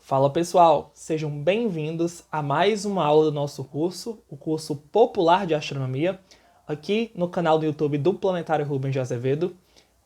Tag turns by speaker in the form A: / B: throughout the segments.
A: Fala pessoal, sejam bem-vindos a mais uma aula do nosso curso, o curso Popular de Astronomia, aqui no canal do YouTube do Planetário Rubens de Azevedo.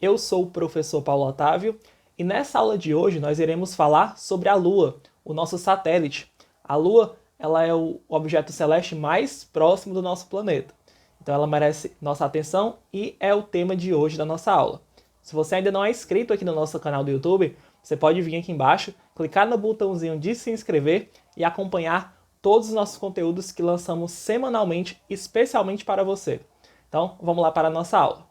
A: Eu sou o professor Paulo Otávio e nessa aula de hoje nós iremos falar sobre a Lua, o nosso satélite. A Lua, ela é o objeto celeste mais próximo do nosso planeta, então ela merece nossa atenção e é o tema de hoje da nossa aula. Se você ainda não é inscrito aqui no nosso canal do YouTube, você pode vir aqui embaixo, clicar no botãozinho de se inscrever e acompanhar todos os nossos conteúdos que lançamos semanalmente, especialmente para você. Então, vamos lá para a nossa aula.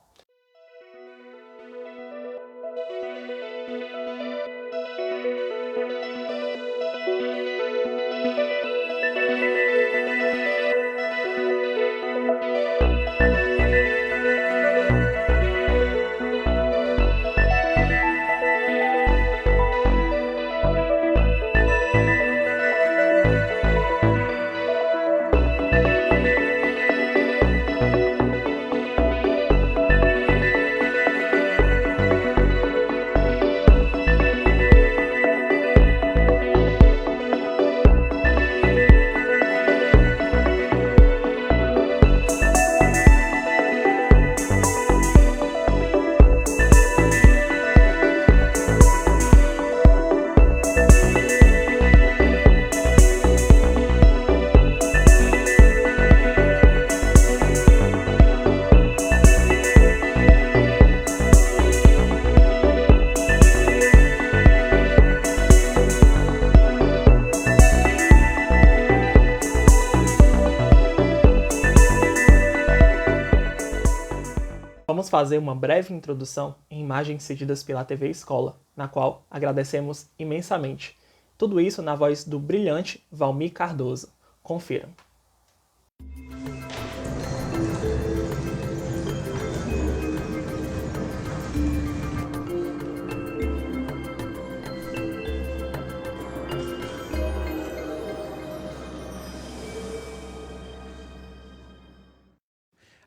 A: Vamos fazer uma breve introdução em imagens cedidas pela TV Escola, na qual agradecemos imensamente. Tudo isso na voz do brilhante Valmir Cardoso. Confiram.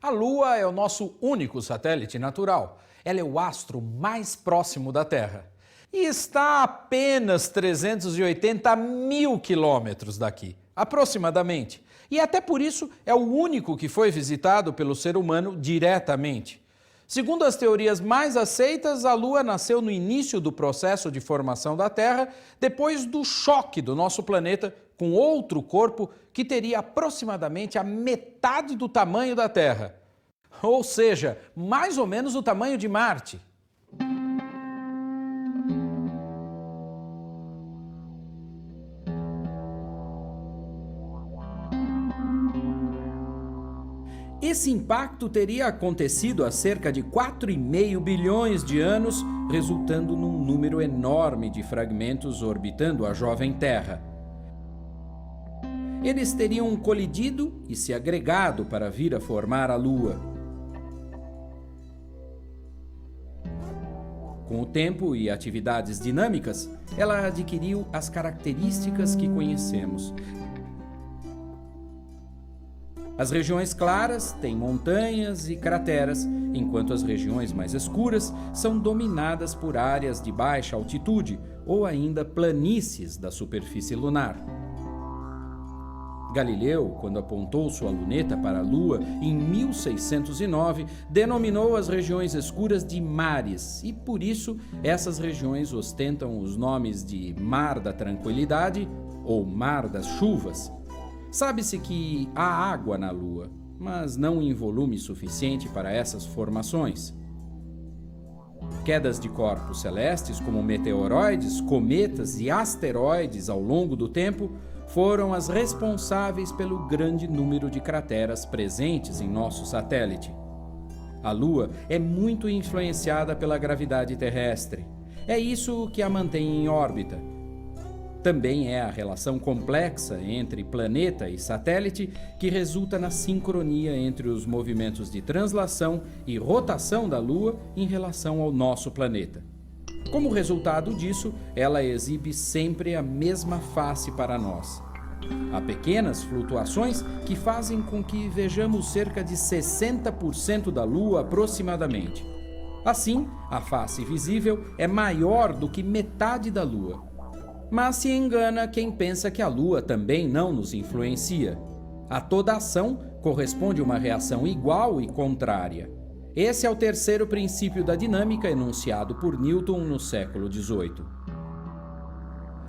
B: A Lua é o nosso único satélite natural. Ela é o astro mais próximo da Terra e está a apenas 380 mil quilômetros daqui, aproximadamente. E até por isso é o único que foi visitado pelo ser humano diretamente. Segundo as teorias mais aceitas, a Lua nasceu no início do processo de formação da Terra, depois do choque do nosso planeta com outro corpo que teria aproximadamente a metade do tamanho da Terra. Ou seja, mais ou menos o tamanho de Marte. Esse impacto teria acontecido há cerca de 4,5 bilhões de anos, resultando num número enorme de fragmentos orbitando a jovem Terra. Eles teriam colidido e se agregado para vir a formar a Lua. Com o tempo e atividades dinâmicas, ela adquiriu as características que conhecemos. As regiões claras têm montanhas e crateras, enquanto as regiões mais escuras são dominadas por áreas de baixa altitude ou ainda planícies da superfície lunar. Galileu, quando apontou sua luneta para a Lua em 1609, denominou as regiões escuras de mares e, por isso, essas regiões ostentam os nomes de Mar da Tranquilidade ou Mar das Chuvas. Sabe-se que há água na Lua, mas não em volume suficiente para essas formações. Quedas de corpos celestes como meteoroides, cometas e asteroides ao longo do tempo foram as responsáveis pelo grande número de crateras presentes em nosso satélite. A Lua é muito influenciada pela gravidade terrestre. É isso que a mantém em órbita. Também é a relação complexa entre planeta e satélite que resulta na sincronia entre os movimentos de translação e rotação da Lua em relação ao nosso planeta. Como resultado disso, ela exibe sempre a mesma face para nós. Há pequenas flutuações que fazem com que vejamos cerca de 60% da Lua aproximadamente. Assim, a face visível é maior do que metade da Lua. Mas se engana quem pensa que a Lua também não nos influencia. A toda ação corresponde uma reação igual e contrária. Esse é o terceiro princípio da dinâmica enunciado por Newton no século XVIII.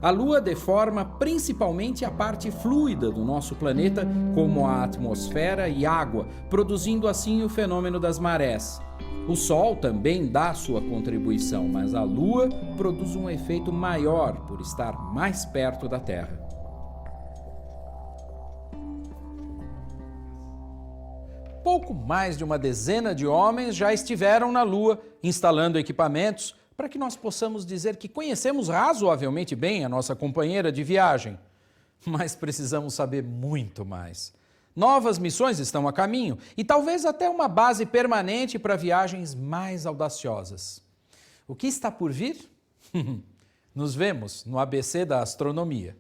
B: A Lua deforma principalmente a parte fluida do nosso planeta, como a atmosfera e água, produzindo assim o fenômeno das marés. O Sol também dá sua contribuição, mas a Lua produz um efeito maior por estar mais perto da Terra. Pouco mais de uma dezena de homens já estiveram na Lua, instalando equipamentos para que nós possamos dizer que conhecemos razoavelmente bem a nossa companheira de viagem. Mas precisamos saber muito mais. Novas missões estão a caminho e talvez até uma base permanente para viagens mais audaciosas. O que está por vir? Nos vemos no ABC da astronomia.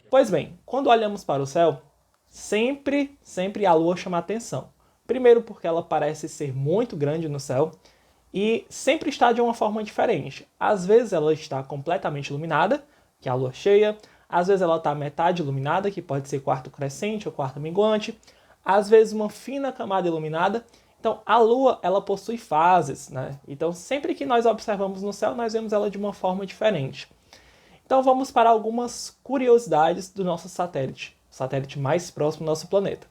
A: Pois bem, quando olhamos para o céu, sempre a Lua chama a atenção. Primeiro porque ela parece ser muito grande no céu e sempre está de uma forma diferente. Às vezes ela está completamente iluminada, que é a Lua cheia. Às vezes ela está metade iluminada, que pode ser quarto crescente ou quarto minguante. Às vezes uma fina camada iluminada. Então a Lua ela possui fases, né? Então sempre que nós observamos no céu, nós vemos ela de uma forma diferente. Então vamos para algumas curiosidades do nosso satélite, o satélite mais próximo do nosso planeta.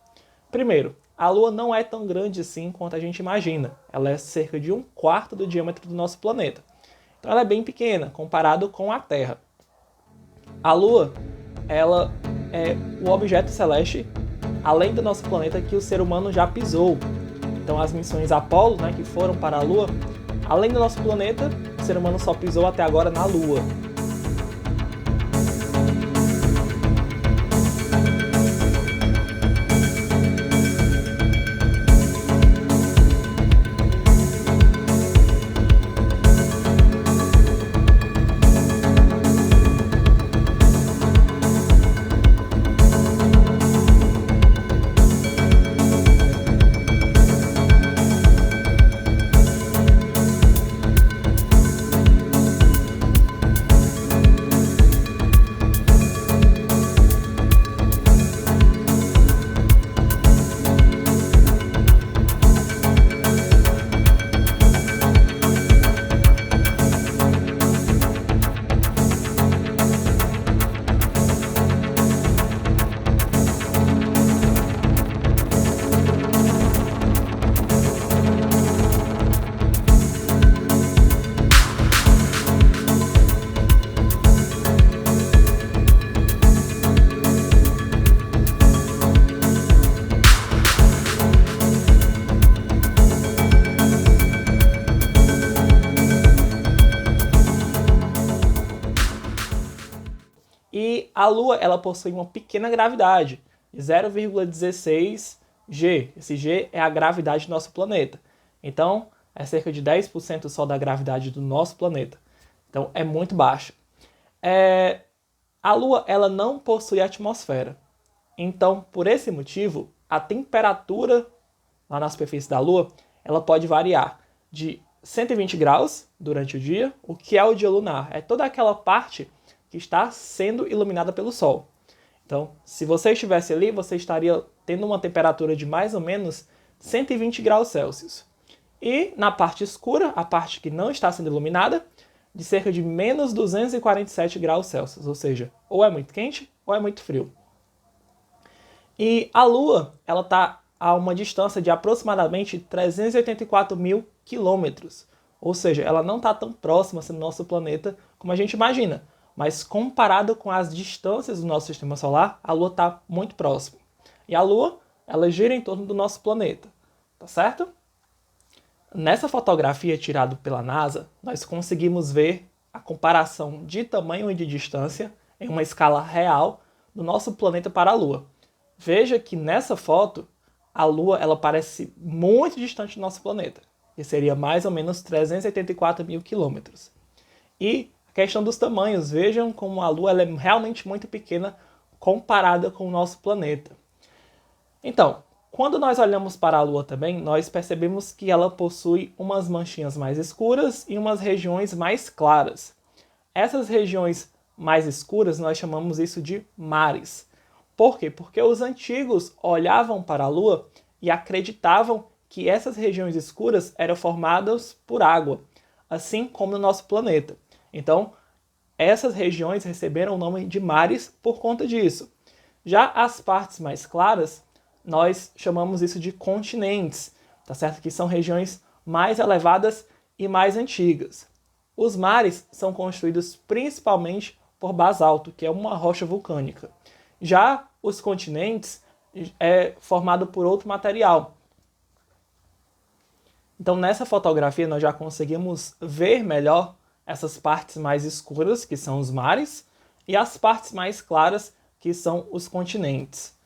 A: Primeiro, a Lua não é tão grande assim quanto a gente imagina. Ela é cerca de 1/4 do diâmetro do nosso planeta. Então ela é bem pequena, comparado com a Terra. A Lua, ela é o objeto celeste, além do nosso planeta, que o ser humano já pisou. Então as missões Apollo, né, que foram para a Lua, além do nosso planeta, o ser humano só pisou até agora na Lua. E a Lua ela possui uma pequena gravidade, de 0,16 G. Esse G é a gravidade do nosso planeta. Então, é cerca de 10% só da gravidade do nosso planeta. Então, é muito baixa. A Lua ela não possui atmosfera. Então, por esse motivo, a temperatura lá na superfície da Lua ela pode variar de 120 graus durante o dia, o que é o dia lunar. É toda aquela parte que está sendo iluminada pelo Sol. Então, se você estivesse ali, você estaria tendo uma temperatura de mais ou menos 120 graus Celsius. E na parte escura, a parte que não está sendo iluminada, de cerca de menos 247 graus Celsius. Ou seja, ou é muito quente ou é muito frio. E a Lua ela está a uma distância de aproximadamente 384 mil quilômetros. Ou seja, ela não está tão próxima assim, do nosso planeta como a gente imagina. Mas comparado com as distâncias do nosso sistema solar, a Lua está muito próxima. E a Lua, ela gira em torno do nosso planeta, tá certo? Nessa fotografia tirada pela NASA, nós conseguimos ver a comparação de tamanho e de distância em uma escala real do nosso planeta para a Lua. Veja que nessa foto, a Lua ela parece muito distante do nosso planeta, que seria mais ou menos 384 mil quilômetros. E a questão dos tamanhos, vejam como a Lua ela é realmente muito pequena comparada com o nosso planeta. Então, quando nós olhamos para a Lua também, nós percebemos que ela possui umas manchinhas mais escuras e umas regiões mais claras. Essas regiões mais escuras, nós chamamos isso de mares. Por quê? Porque os antigos olhavam para a Lua e acreditavam que essas regiões escuras eram formadas por água, assim como no nosso planeta. Então, essas regiões receberam o nome de mares por conta disso. Já as partes mais claras, nós chamamos isso de continentes, tá certo? Que são regiões mais elevadas e mais antigas. Os mares são constituídos principalmente por basalto, que é uma rocha vulcânica. Já os continentes é formado por outro material. Então, nessa fotografia, nós já conseguimos ver melhor essas partes mais escuras, que são os mares, e as partes mais claras, que são os continentes.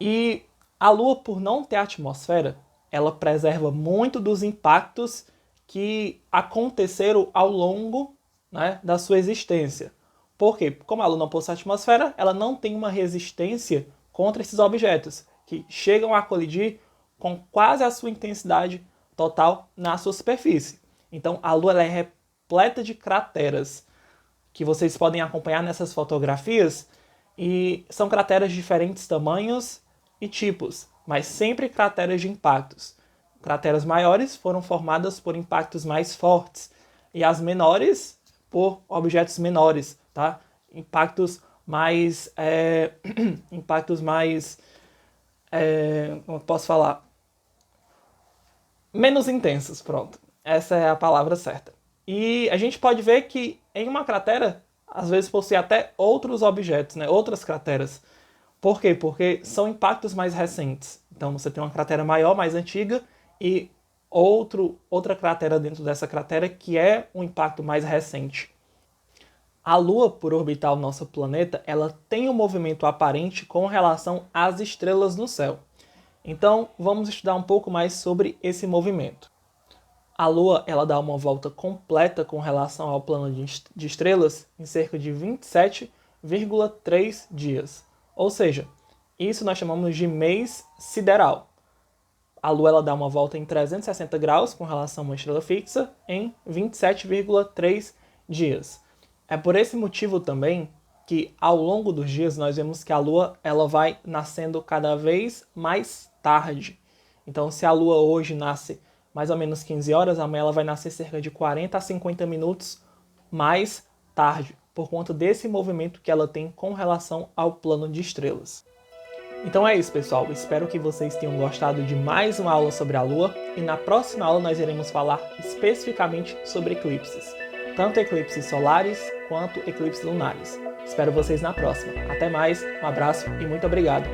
A: E a Lua, por não ter atmosfera, ela preserva muito dos impactos que aconteceram ao longo, né, da sua existência. Por quê? Como a Lua não possui atmosfera, ela não tem uma resistência contra esses objetos, que chegam a colidir com quase a sua intensidade total na sua superfície. Então, a Lua ela é repleta de crateras, que vocês podem acompanhar nessas fotografias, e são crateras de diferentes tamanhos e tipos, mas sempre crateras de impactos. Crateras maiores foram formadas por impactos mais fortes, e as menores por objetos menores, tá? Impactos mais... como eu posso falar? Menos intensos, pronto. Essa é a palavra certa. E a gente pode ver que em uma cratera, às vezes possui até outros objetos, né? Outras crateras. Por quê? Porque são impactos mais recentes. Então você tem uma cratera maior, mais antiga, e outra cratera dentro dessa cratera que é um impacto mais recente. A Lua, por orbitar o nosso planeta, ela tem um movimento aparente com relação às estrelas no céu. Então, vamos estudar um pouco mais sobre esse movimento. A Lua ela dá uma volta completa com relação ao plano de estrelas em cerca de 27,3 dias. Ou seja, isso nós chamamos de mês sideral. A Lua ela dá uma volta em 360 graus com relação a uma estrela fixa em 27,3 dias. É por esse motivo também que ao longo dos dias nós vemos que a Lua ela vai nascendo cada vez mais tarde. Então, se a Lua hoje nasce mais ou menos 15 horas, amanhã ela vai nascer cerca de 40 a 50 minutos mais tarde, por conta desse movimento que ela tem com relação ao plano de estrelas. Então é isso, pessoal. Espero que vocês tenham gostado de mais uma aula sobre a Lua, e na próxima aula nós iremos falar especificamente sobre eclipses, tanto eclipses solares quanto eclipses lunares. Espero vocês na próxima. Até mais, um abraço e muito obrigado.